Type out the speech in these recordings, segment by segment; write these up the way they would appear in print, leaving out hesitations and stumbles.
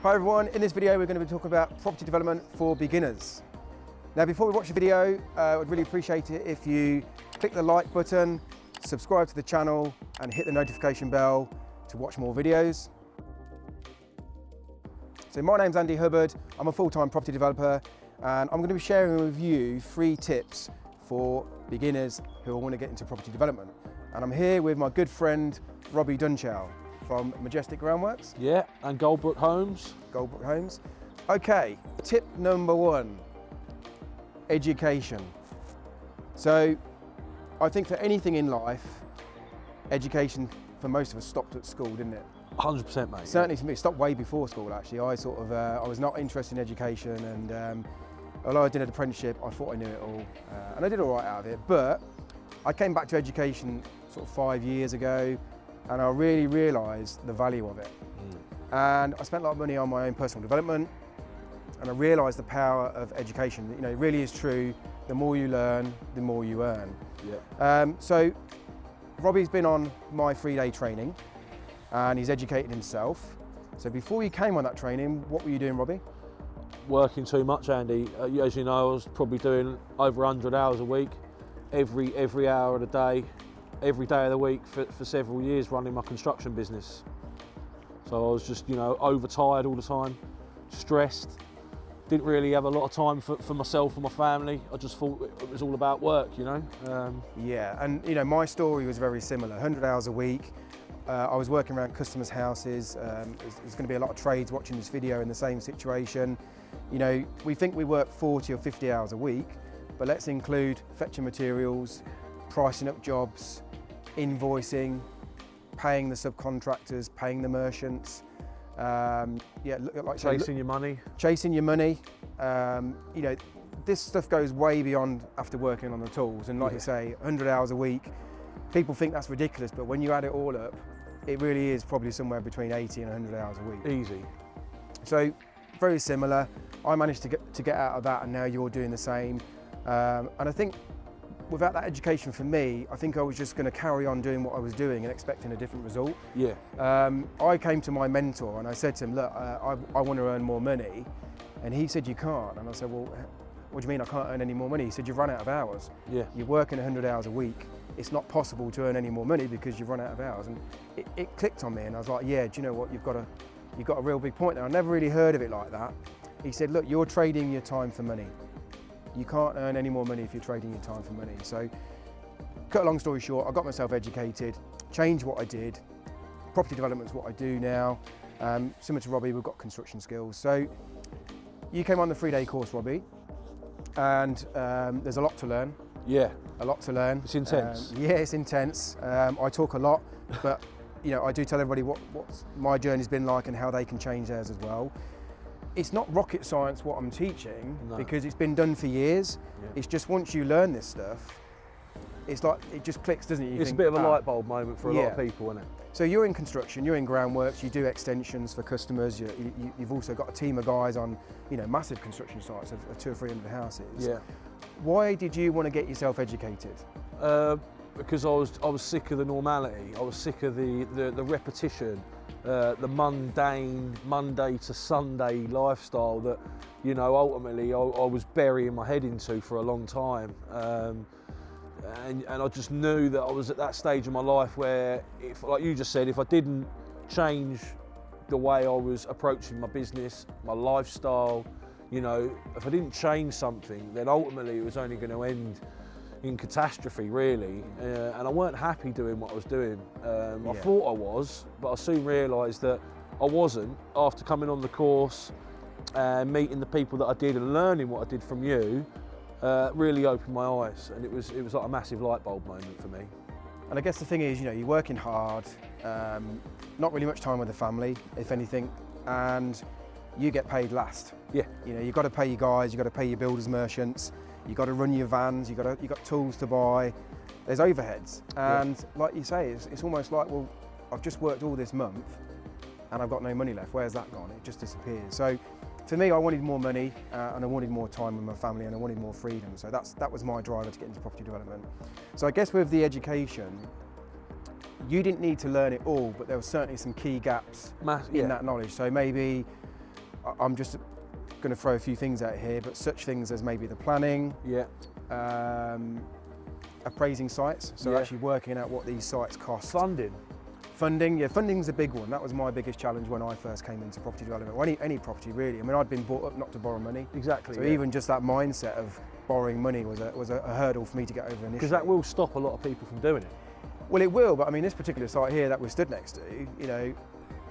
Hi everyone, in this video we're going to be talking about property development for beginners. Now before we watch the video, I would really appreciate it if you click the like button, subscribe to the channel and hit the notification bell to watch more videos. So my name's Andy Hubbard, I'm a full-time property developer and I'm going to be sharing with you 3 tips for beginners who want to get into property development. And I'm here with my good friend Robbie Dunchow from Majestic Groundworks. Yeah, and Goldbrook Homes. Goldbrook Homes. Okay, tip number 1, education. So I think for anything in life, education for most of us stopped at school, didn't it? 100%, mate. Certainly for me, it stopped way before school actually. I was not interested in education, and although I did an apprenticeship, I thought I knew it all, and I did all right out of it. But I came back to education sort of 5 years ago, and I really realised the value of it. And I spent a lot of money on my own personal development, and I realised the power of education. You know, it really is true. The more you learn, the more you earn. Yeah. So Robbie's been on my 3-day training, and he's educated himself. So before you came on that training, what were you doing, Robbie? Working too much, Andy. As you know, I was probably doing over 100 hours a week, every hour of the day, every day of the week for several years, running my construction business. So I was just, you know, overtired all the time, stressed, didn't really have a lot of time for myself and my family. I just thought it was all about work, you know. Yeah, and you know, my story was very similar, 100 hours a week. I was working around customers' houses. There's going to be a lot of trades watching this video in the same situation. You know, we think we work 40 or 50 hours a week, but let's include fetching materials, pricing up jobs, invoicing, paying the subcontractors, paying the merchants. Yeah, like chasing your money. Chasing your money. You know, this stuff goes way beyond after working on the tools. And like you say, 100 hours a week, people think that's ridiculous, but when you add it all up, it really is probably somewhere between 80 and 100 hours a week. Easy. So very similar. I managed to get out of that, and now you're doing the same. And I think without that education for me, I think I was just going to carry on doing what I was doing and expecting a different result. Yeah. I came to my mentor and I said to him, look, I want to earn more money. And he said, you can't. And I said, well, what do you mean I can't earn any more money? He said, you've run out of hours. Yeah. You're working 100 hours a week. It's not possible to earn any more money because you've run out of hours. And it clicked on me, and I was like, yeah, do you know what? You've got a real big point there. I never really heard of it like that. He said, look, you're trading your time for money. You can't earn any more money if you're trading your time for money. So, cut a long story short, I got myself educated, changed what I did. Property development is what I do now. Similar to Robbie, we've got construction skills. So, you came on the 3-day course, Robbie, and there's a lot to learn. Yeah. A lot to learn. It's intense. Yeah, it's intense. I talk a lot, but you know, I do tell everybody what my journey's been like and how they can change theirs as well. It's not rocket science what I'm teaching, because it's been done for years. Yeah. It's just once you learn this stuff, it's like it just clicks, doesn't it? It's a bit of a light bulb moment for a lot of people, isn't it? So you're in construction, you're in groundworks, you do extensions for customers. You've also got a team of guys on, you know, massive construction sites of 200 or 300 houses. Yeah. Why did you want to get yourself educated? Because I was sick of the normality. I was sick of the repetition. The mundane, Monday to Sunday lifestyle that, you know, ultimately I was burying my head into for a long time. And I just knew that I was at that stage of my life where, if, like you just said, if I didn't change the way I was approaching my business, my lifestyle, you know, if I didn't change something, then ultimately it was only going to end in catastrophe, really. And I weren't happy doing what I was doing. I thought I was, but I soon realised that I wasn't. After coming on the course and meeting the people that I did and learning what I did from you, really opened my eyes, and it was like a massive light bulb moment for me. And I guess the thing is, you know, you're working hard, not really much time with the family, if anything, and you get paid last. Yeah. You know, you've got to pay your guys, you've got to pay your builders, merchants, you've got to run your vans, you've got tools to buy, there's overheads. And like you say, it's almost like, well, I've just worked all this month and I've got no money left. Where's that gone? It just disappears. So for me, I wanted more money and I wanted more time with my family, and I wanted more freedom. So that was my driver to get into property development. So I guess with the education, you didn't need to learn it all, but there were certainly some key gaps in that knowledge. So maybe I'm just going to throw a few things out here, but such things as maybe the planning, appraising sites, so actually working out what these sites cost. Funding, yeah, funding's a big one. That was my biggest challenge when I first came into property development, or any property really. I mean, I'd been brought up not to borrow money. Exactly. So even just that mindset of borrowing money was a hurdle for me to get over initially. Because that will stop a lot of people from doing it. Well, it will, but I mean, this particular site here that we're stood next to, you know,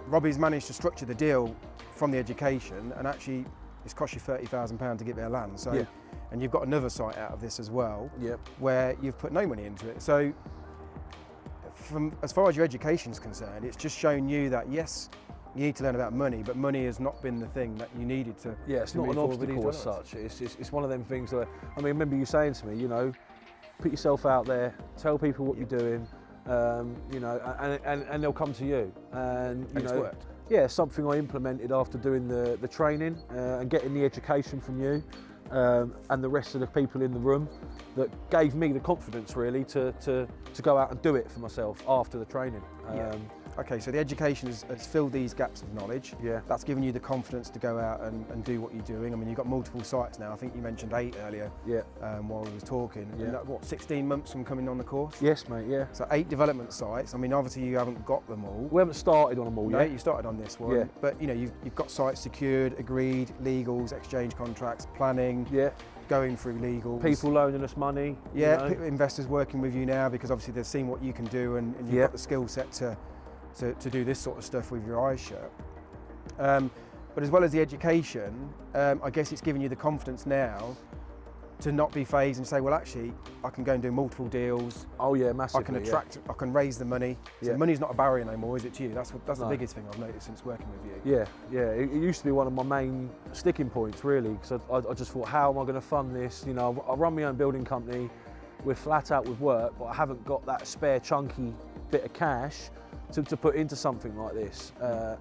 Robbie's managed to structure the deal from the education, and actually it's cost you £30,000 to get their land. So, and you've got another site out of this as well, where you've put no money into it. So, from as far as your education is concerned, it's just shown you that yes, you need to learn about money, but money has not been the thing that you needed to. Yeah, it's not an obstacle as such. It's one of them things that, I mean, I remember you saying to me, you know, put yourself out there, tell people what you're doing, you know, and they'll come to you. And you know, it's worked. Yeah, something I implemented after doing the training and getting the education from you and the rest of the people in the room that gave me the confidence really to go out and do it for myself after the training. Okay, so the education has filled these gaps of knowledge. Yeah. That's given you the confidence to go out and do what you're doing. I mean, you've got multiple sites now. I think you mentioned 8 earlier while we was talking. Yeah. And that, what, 16 months from coming on the course? Yes, mate, yeah. So 8 development sites. I mean, obviously you haven't got them all. We haven't started on them all yet. You started on this one. Yeah. But, you know, you've got sites secured, agreed, legals, exchange contracts, planning. Yeah. Going through legals. People loaning us money. Yeah, you know. investors working with you now because obviously they've seen what you can do and you've got the skill set to do this sort of stuff with your eyes shut. But as well as the education, I guess it's giving you the confidence now to not be phased and say, well, actually, I can go and do multiple deals. Oh yeah, massively. I can attract, I can raise the money. So money's not a barrier no more, is it to you? That's the biggest thing I've noticed since working with you. Yeah. It used to be one of my main sticking points, really, because I just thought, how am I going to fund this? You know, I run my own building company. We're flat out with work, but I haven't got that spare chunky bit of cash to put into something like this,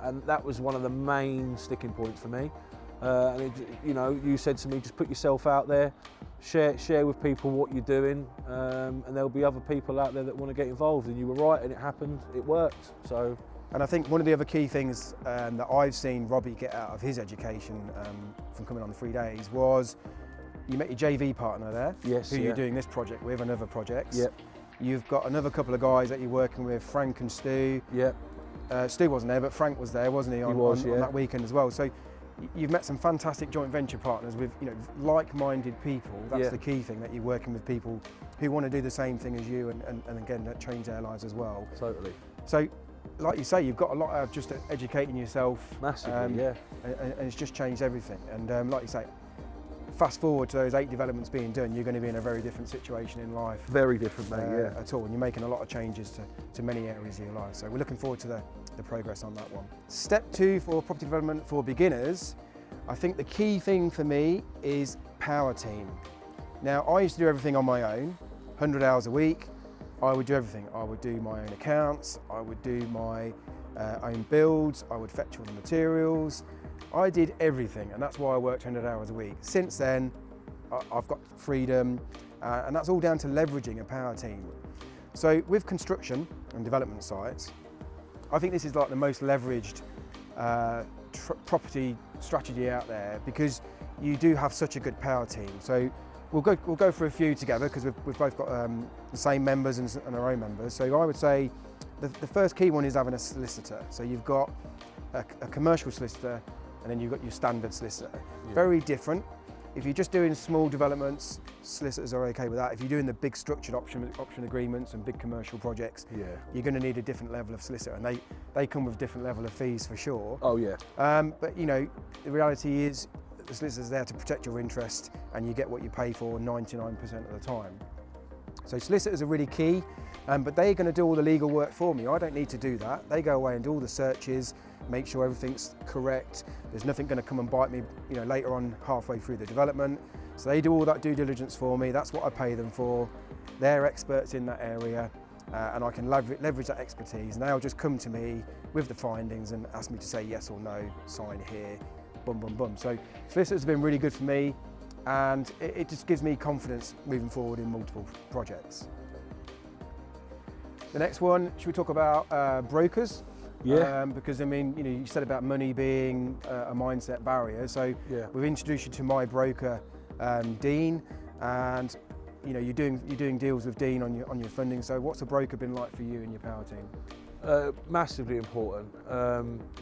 and that was one of the main sticking points for me. And it, you know, you said to me, just put yourself out there, share with people what you're doing, and there'll be other people out there that want to get involved. And you were right, and it happened. It worked. So. And I think one of the other key things that I've seen Robbie get out of his education from coming on the 3 days was you met your JV partner there, who you're doing this project with and other projects. Yep. You've got another couple of guys that you're working with, Frank and Stu. Yep. Stu wasn't there, but Frank was there, wasn't he, on that weekend as well. So you've met some fantastic joint venture partners with, you know, like-minded people. That's the key thing, that you're working with people who want to do the same thing as you, and again, that change their lives as well. Totally. So, like you say, you've got a lot of just educating yourself. Massively, and it's just changed everything. And like you say, fast forward to those 8 developments being done, you're going to be in a very different situation in life. Very different, mate, at all. And you're making a lot of changes to many areas of your life. So we're looking forward to the progress on that one. Step 2 for property development for beginners, I think the key thing for me is power team. Now, I used to do everything on my own, 100 hours a week. I would do everything. I would do my own accounts, I would do my own builds, I would fetch all the materials. I did everything, and that's why I worked 100 hours a week. Since then, I've got freedom, and that's all down to leveraging a power team. So with construction and development sites, I think this is like the most leveraged property strategy out there, because you do have such a good power team. So we'll go for a few together, because we've both got the same members and our own members. So I would say the first key one is having a solicitor. So you've got a commercial solicitor, and then you've got your standard solicitor. Very different. If you're just doing small developments, solicitors are okay with that. If you're doing the big structured option agreements and big commercial projects, you're going to need a different level of solicitor, and they come with different level of fees for sure. Oh yeah. But you know, the reality is the solicitor's there to protect your interest, and you get what you pay for 99% of the time. So solicitors are really key, but they're going to do all the legal work for me. I don't need to do that. They go away and do all the searches, make sure everything's correct. There's nothing going to come and bite me, you know, later on halfway through the development. So they do all that due diligence for me. That's what I pay them for. They're experts in that area, and I can leverage that expertise. And they'll just come to me with the findings and ask me to say yes or no, sign here, boom, boom, boom. So solicitors have been really good for me, and it just gives me confidence moving forward in multiple projects. The next one, should we talk about brokers? Yeah. Because I mean, you know, you said about money being a mindset barrier. So we've introduced you to my broker, Dean, and you know, you're doing deals with Dean on your funding. So what's a broker been like for you and your power team? Massively important.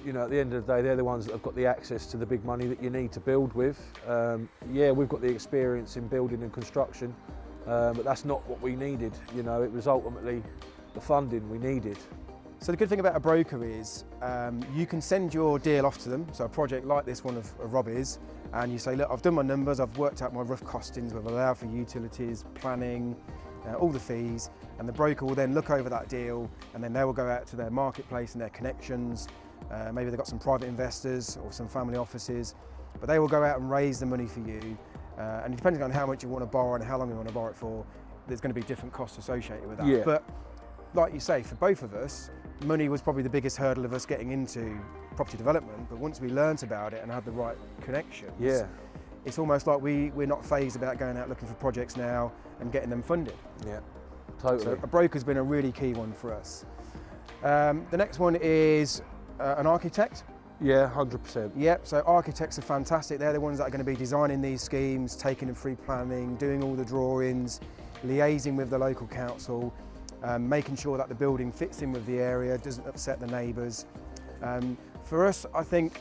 You know, at the end of the day, they're the ones that have got the access to the big money that you need to build with. Yeah, we've got the experience in building and construction, but that's not what we needed. You know, it was ultimately the funding we needed. So the good thing about a broker is you can send your deal off to them, so a project like this one of Robbie's, and you say, look, I've done my numbers, I've worked out my rough costings, we've allowed for utilities, planning, all the fees, and the broker will then look over that deal, and then they will go out to their marketplace and their connections. Maybe they've got some private investors or some family offices, but they will go out and raise the money for you. And depending on how much you want to borrow and how long you want to borrow it for, there's going to be different costs associated with that. Yeah. But like you say, for both of us, money was probably the biggest hurdle of us getting into property development, but once we learnt about it and had the right connections, it's almost like we're not phased about going out looking for projects now and getting them funded. Yeah, totally. So a broker's been a really key one for us. The next one is an architect. Yeah, 100%. Yep, so architects are fantastic. They're the ones that are going to be designing these schemes, taking them through planning, doing all the drawings, liaising with the local council, making sure that the building fits in with the area, doesn't upset the neighbours. For us, I think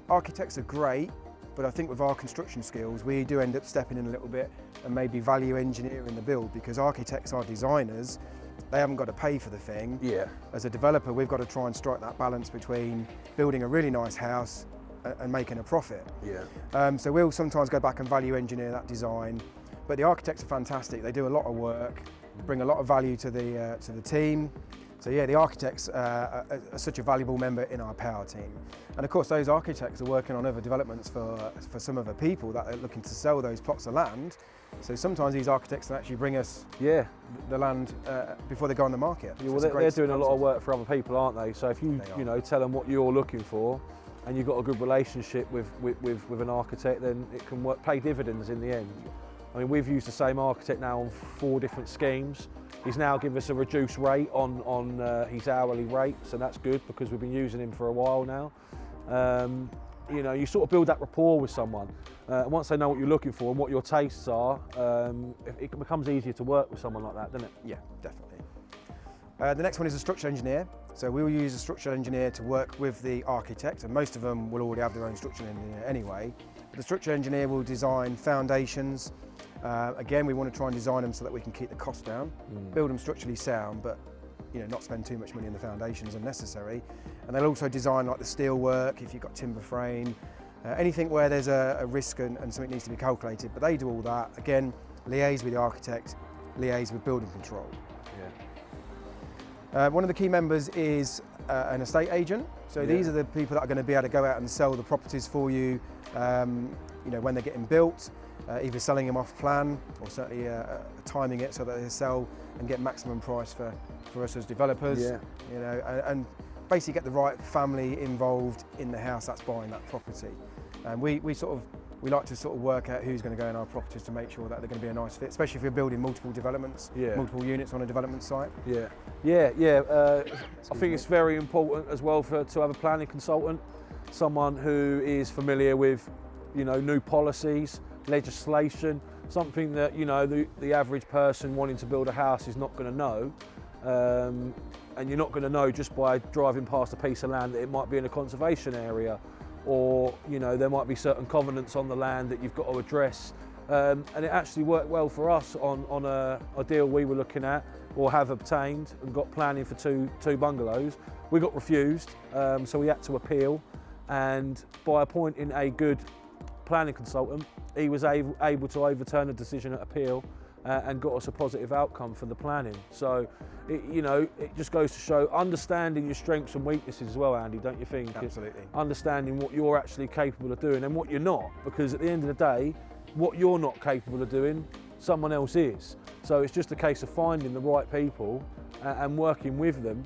architects are great, but I think with our construction skills, we do end up stepping in a little bit and maybe value engineering the build, because architects are designers. They haven't got to pay for the thing. Yeah. As a developer, we've got to try and strike that balance between building a really nice house and making a profit. Yeah. So we'll sometimes go back and value engineer that design, but the architects are fantastic. They do a lot of work, bring a lot of value to the team. So yeah, the architects are such a valuable member in our power team. And of course, those architects are working on other developments for some other people that are looking to sell those plots of land. So sometimes these architects can actually bring us the land before they go on the market. Yeah, well, they're doing a lot of work for other people, aren't they? So if you know, tell them what you're looking for, and you've got a good relationship with an architect, then it can pay dividends in the end. I mean, we've used the same architect now on 4 different schemes. He's now given us a reduced rate on his hourly rate, so that's good because we've been using him for a while now. You know, you sort of build that rapport with someone. And once they know what you're looking for and what your tastes are, it becomes easier to work with someone like that, doesn't it? Yeah, definitely. The next one is a structural engineer. So we will use a structural engineer to work with the architect, and most of them will already have their own structural engineer anyway. But the structural engineer will design foundations. Again, we want to try and design them so that we can keep the cost down, build them structurally sound, but you know, not spend too much money on the foundations unnecessary. And they'll also design like the steel work, if you've got timber frame, anything where there's a risk and something needs to be calculated. But they do all that. Again, liaise with the architect, liaise with building control. One of the key members is an estate agent. So these are the people that are going to be able to go out and sell the properties for you, you know, when they're getting built, either selling them off plan or certainly timing it so that they sell and get maximum price for us as developers. You know, and basically get the right family involved in the house that's buying that property. And we like to sort of work out who's going to go in our properties to make sure that they're going to be a nice fit, especially if you're building multiple developments, multiple units on a development site. I think it's very important as well to have a planning consultant, someone who is familiar with, you know, new policies, legislation, something that, you know, the average person wanting to build a house is not going to know. And you're not going to know just by driving past a piece of land that it might be in a conservation area, or you know, there might be certain covenants on the land that you've got to address. And it actually worked well for us on a deal we were looking at or have obtained and got planning for two bungalows. We got refused, so we had to appeal, and by appointing a good planning consultant, he was able to overturn a decision at appeal and got us a positive outcome for the planning. So, you know, it just goes to show understanding your strengths and weaknesses as well, Andy, don't you think? Absolutely. Understanding what you're actually capable of doing and what you're not, because at the end of the day, what you're not capable of doing, someone else is. So it's just a case of finding the right people and working with them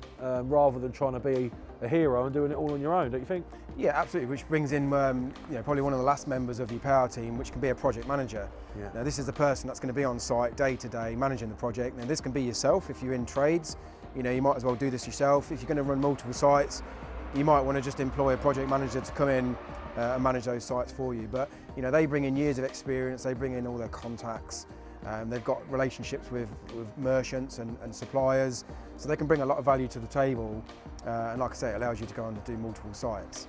rather than trying to be a hero and doing it all on your own, don't you think? Yeah, absolutely, which brings in you know, probably one of the last members of your power team, which can be a project manager. Now this is the person that's going to be on site day to day managing the project. Now this can be yourself if you're in trades. You know, you might as well do this yourself. If you're going to run multiple sites, you might want to just employ a project manager to come in and manage those sites for you. But they bring in years of experience, they bring in all their contacts, they've got relationships with merchants and suppliers, so they can bring a lot of value to the table. And like I say, it allows you to go on and do multiple sites.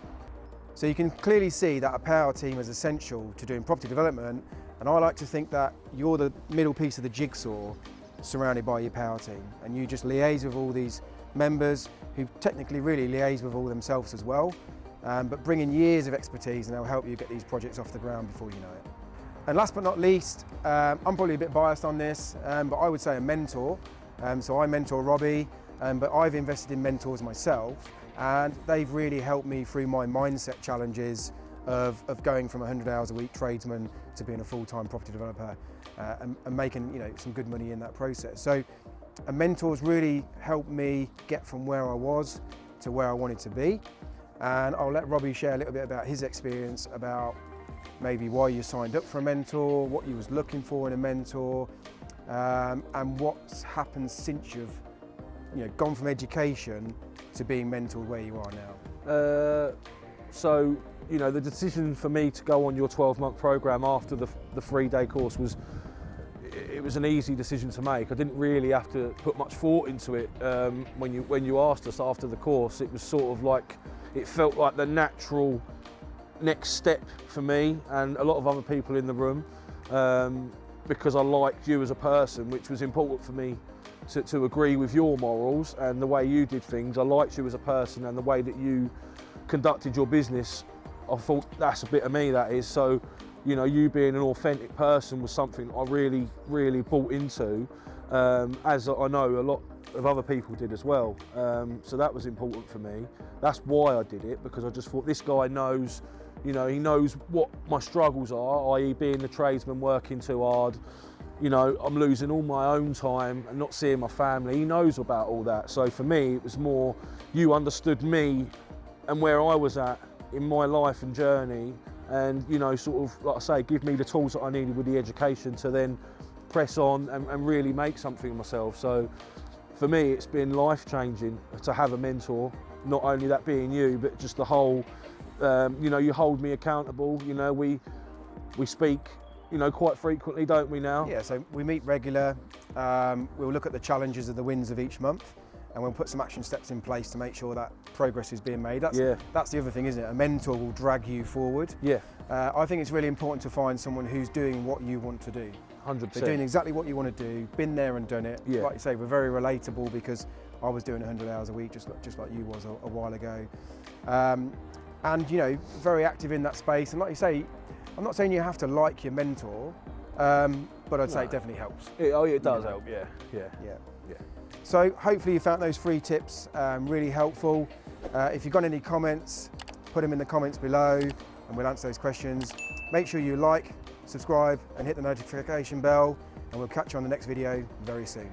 So you can clearly see that a power team is essential to doing property development, and I like to think that you're the middle piece of the jigsaw surrounded by your power team, and you just liaise with all these members who technically really liaise with all themselves as well, but bring in years of expertise, and they'll help you get these projects off the ground before you know it. And last but not least, I'm probably a bit biased on this, but I would say a mentor. So I mentor Robbie, but I've invested in mentors myself, and they've really helped me through my mindset challenges of going from 100 hours a week tradesman to being a full-time property developer and making some good money in that process. So a mentor's really helped me get from where I was to where I wanted to be. And I'll let Robbie share a little bit about his experience, about maybe why you signed up for a mentor, what you was looking for in a mentor, and what's happened since you've gone from education to being mentored where you are now. So the decision for me to go on your 12-month program after the 3-day course was an easy decision to make. I didn't really have to put much thought into it. When you asked us after the course, it was sort of like, it felt like the natural next step for me and a lot of other people in the room, because I liked you as a person, which was important for me to agree with your morals and the way you did things. I liked you as a person and the way that you conducted your business. I thought that's a bit of me, that is. So, you being an authentic person was something I really, really bought into, as I know a lot of other people did as well. So that was important for me. That's why I did it, because I just thought this guy knows, he knows what my struggles are, i.e. being the tradesman, working too hard. I'm losing all my own time and not seeing my family. He knows about all that. So for me, it was more, you understood me and where I was at in my life and journey, and sort of, like I say, give me the tools that I needed with the education to then press on and really make something of myself. So for me, it's been life-changing to have a mentor, not only that being you, but just the whole, you hold me accountable. We speak quite frequently, don't we now? Yeah, so we meet regular. We'll look at the challenges of the wins of each month, and we'll put some action steps in place to make sure that progress is being made. That's the other thing, isn't it? A mentor will drag you forward. Yeah. I think it's really important to find someone who's doing what you want to do. 100%. They're doing exactly what you want to do, been there and done it. Yeah. Like you say, we're very relatable, because I was doing 100 hours a week just like you was a while ago. And very active in that space. And like you say, I'm not saying you have to like your mentor, but I'd say it definitely helps. It does help, yeah. So hopefully you found those 3 tips really helpful. If you've got any comments, put them in the comments below and we'll answer those questions. Make sure you like, subscribe and hit the notification bell, and we'll catch you on the next video very soon.